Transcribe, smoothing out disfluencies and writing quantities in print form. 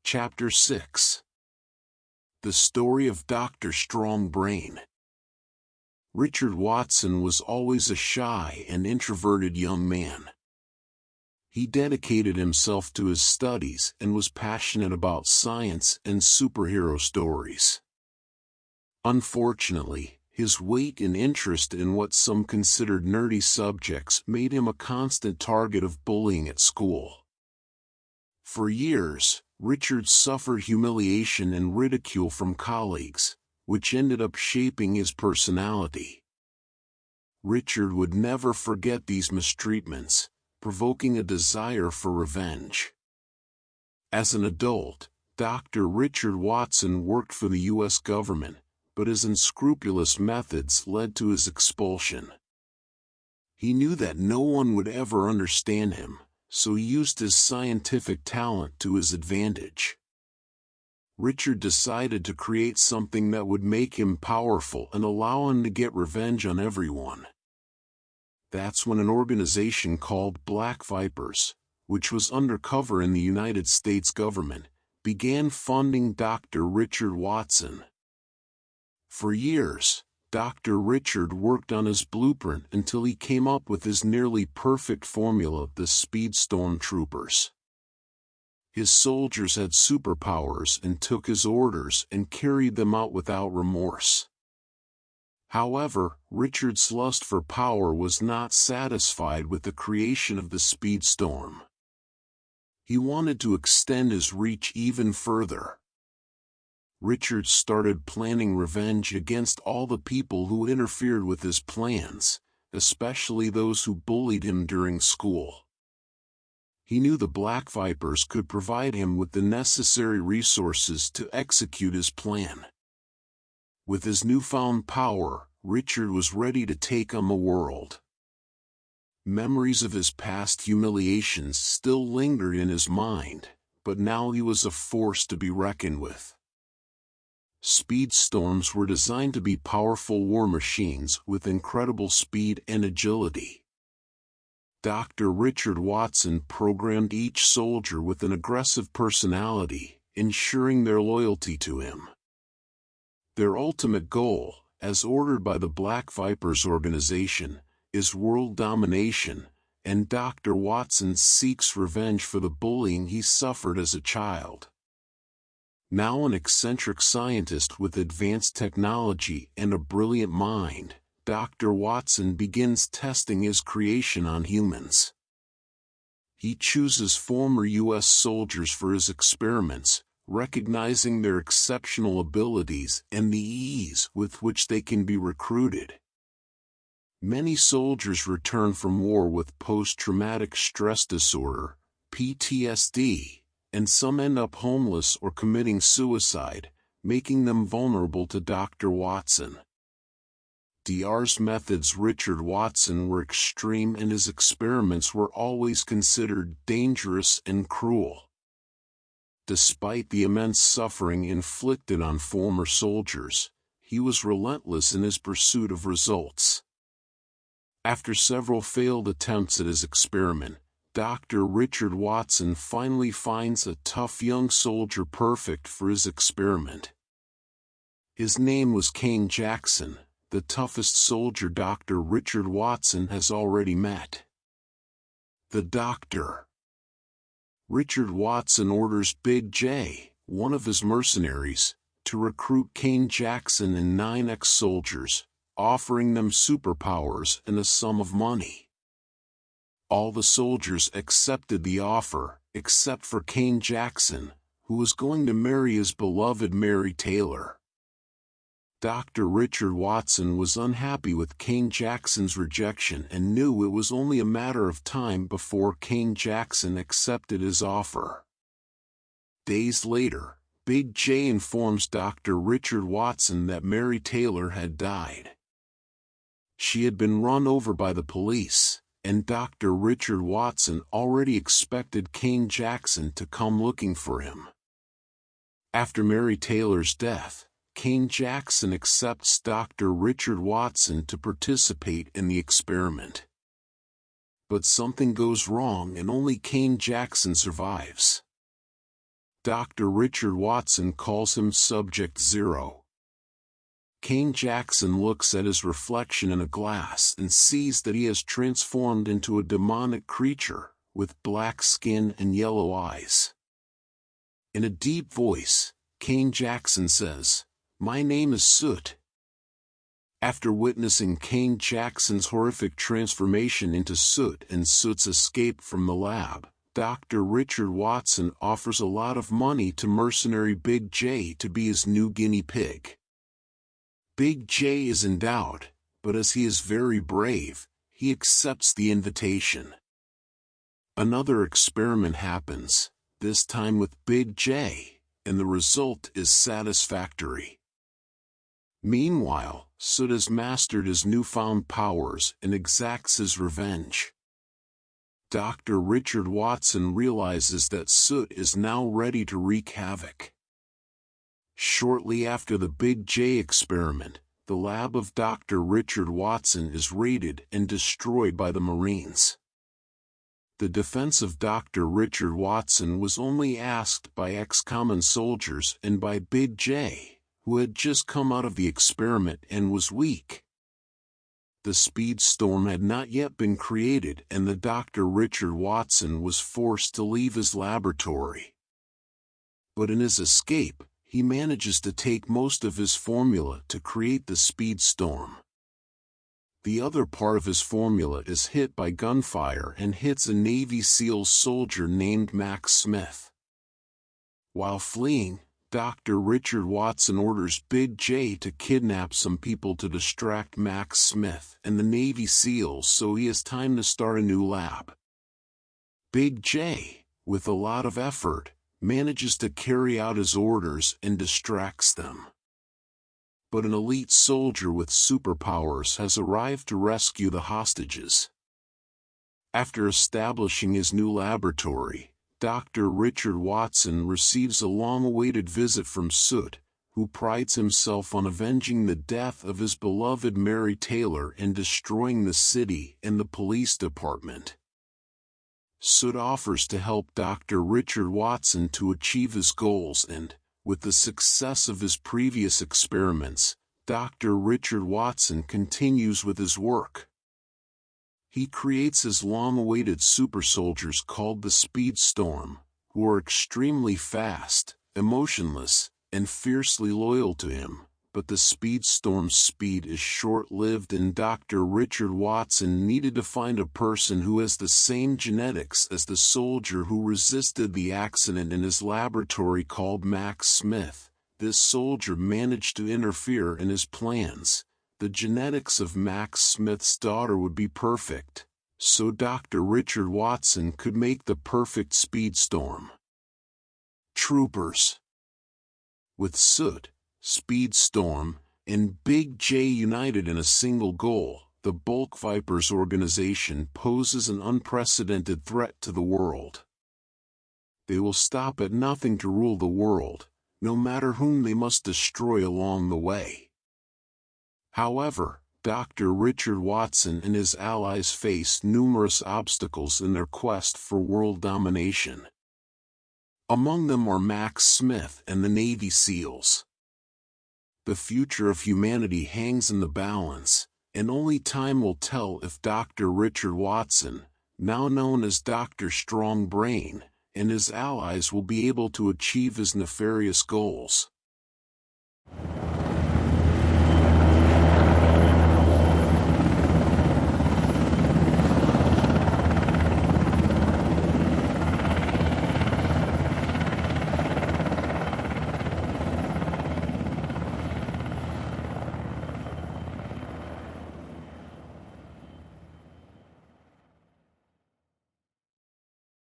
Chapter 6. The Story of Dr. Strong Brain. Richard Watson was always a shy and introverted young man. He dedicated himself to his studies and was passionate about science and superhero stories. Unfortunately, his weight and interest in what some considered nerdy subjects made him a constant target of bullying at school. For years, Richard suffered humiliation and ridicule from colleagues, which ended up shaping his personality. Richard would never forget these mistreatments, provoking a desire for revenge. As an adult, Dr. Richard Watson worked for the U.S. government, but his unscrupulous methods led to his expulsion. He knew that no one would ever understand him, so he used his scientific talent to his advantage. Richard decided to create something that would make him powerful and allow him to get revenge on everyone. That's when an organization called Black Vipers, which was undercover in the United States government, began funding Dr. Richard Watson. For years, Dr. Richard worked on his blueprint until he came up with his nearly perfect formula, the Speedstorm Troopers. His soldiers had superpowers and took his orders and carried them out without remorse. However, Richard's lust for power was not satisfied with the creation of the Speedstorm. He wanted to extend his reach even further. Richard started planning revenge against all the people who interfered with his plans, especially those who bullied him during school. He knew the Black Vipers could provide him with the necessary resources to execute his plan. With his newfound power, Richard was ready to take on the world. Memories of his past humiliations still lingered in his mind, but now he was a force to be reckoned with. Speedstorms were designed to be powerful war machines with incredible speed and agility. Dr. Richard Watson programmed each soldier with an aggressive personality, ensuring their loyalty to him. Their ultimate goal, as ordered by the Black Vipers organization, is world domination, and Dr. Watson seeks revenge for the bullying he suffered as a child. Now an eccentric scientist with advanced technology and a brilliant mind, Dr. Watson begins testing his creation on humans. He chooses former U.S. soldiers for his experiments, recognizing their exceptional abilities and the ease with which they can be recruited. Many soldiers return from war with post-traumatic stress disorder, PTSD, and some end up homeless or committing suicide, making them vulnerable to Dr. Watson. Dr's methods Richard Watson were extreme and his experiments were always considered dangerous and cruel. Despite the immense suffering inflicted on former soldiers, he was relentless in his pursuit of results. After several failed attempts at his experiment, Dr. Richard Watson finally finds a tough young soldier perfect for his experiment. His name was Kane Jackson, the toughest soldier Dr. Richard Watson has already met. The Doctor. Richard Watson orders Big J, one of his mercenaries, to recruit Kane Jackson and 9 ex-soldiers, offering them superpowers and a sum of money. All the soldiers accepted the offer, except for Kane Jackson, who was going to marry his beloved Mary Taylor. Dr. Richard Watson was unhappy with Kane Jackson's rejection and knew it was only a matter of time before Kane Jackson accepted his offer. Days later, Big J informs Dr. Richard Watson that Mary Taylor had died. She had been run over by the police, and Dr. Richard Watson already expected Kane Jackson to come looking for him. After Mary Taylor's death, Kane Jackson accepts Dr. Richard Watson to participate in the experiment. But something goes wrong and only Kane Jackson survives. Dr. Richard Watson calls him Subject Zero. Kane Jackson looks at his reflection in a glass and sees that he has transformed into a demonic creature, with black skin and yellow eyes. In a deep voice, Kane Jackson says, "My name is Soot." After witnessing Kane Jackson's horrific transformation into Soot and Soot's escape from the lab, Dr. Richard Watson offers a lot of money to mercenary Big J to be his new guinea pig. Big J is in doubt, but as he is very brave, he accepts the invitation. Another experiment happens, this time with Big J, and the result is satisfactory. Meanwhile, Soot has mastered his newfound powers and exacts his revenge. Dr. Richard Watson realizes that Soot is now ready to wreak havoc. Shortly after the Big J experiment, the lab of Dr. Richard Watson is raided and destroyed by the Marines. The defense of Dr. Richard Watson was only asked by ex-common soldiers and by Big J, who had just come out of the experiment and was weak. The speed storm had not yet been created and the Dr. Richard Watson was forced to leave his laboratory. But in his escape, he manages to take most of his formula to create the speed storm. The other part of his formula is hit by gunfire and hits a Navy SEAL soldier named Max Smith. While fleeing, Dr. Richard Watson orders Big J to kidnap some people to distract Max Smith and the Navy SEALs so he has time to start a new lab. Big J, with a lot of effort, manages to carry out his orders and distracts them. But an elite soldier with superpowers has arrived to rescue the hostages. After establishing his new laboratory, Dr. Richard Watson receives a long-awaited visit from Soot, who prides himself on avenging the death of his beloved Mary Taylor and destroying the city and the police department. Soot offers to help Dr. Richard Watson to achieve his goals and, with the success of his previous experiments, Dr. Richard Watson continues with his work. He creates his long-awaited super soldiers called the Speed Storm, who are extremely fast, emotionless, and fiercely loyal to him. But the Speed Storm's speed is short-lived and Dr. Richard Watson needed to find a person who has the same genetics as the soldier who resisted the accident in his laboratory called Max Smith. This soldier managed to interfere in his plans. The genetics of Max Smith's daughter would be perfect, so Dr. Richard Watson could make the perfect Speed Storm. Troopers. With Soot, Speed Storm, and Big J united in a single goal, the Bulk Vipers organization poses an unprecedented threat to the world. They will stop at nothing to rule the world, no matter whom they must destroy along the way. However, Dr. Richard Watson and his allies face numerous obstacles in their quest for world domination. Among them are Max Smith and the Navy SEALs. The future of humanity hangs in the balance, and only time will tell if Dr. Richard Watson, now known as Dr. Strong Brain, and his allies will be able to achieve his nefarious goals.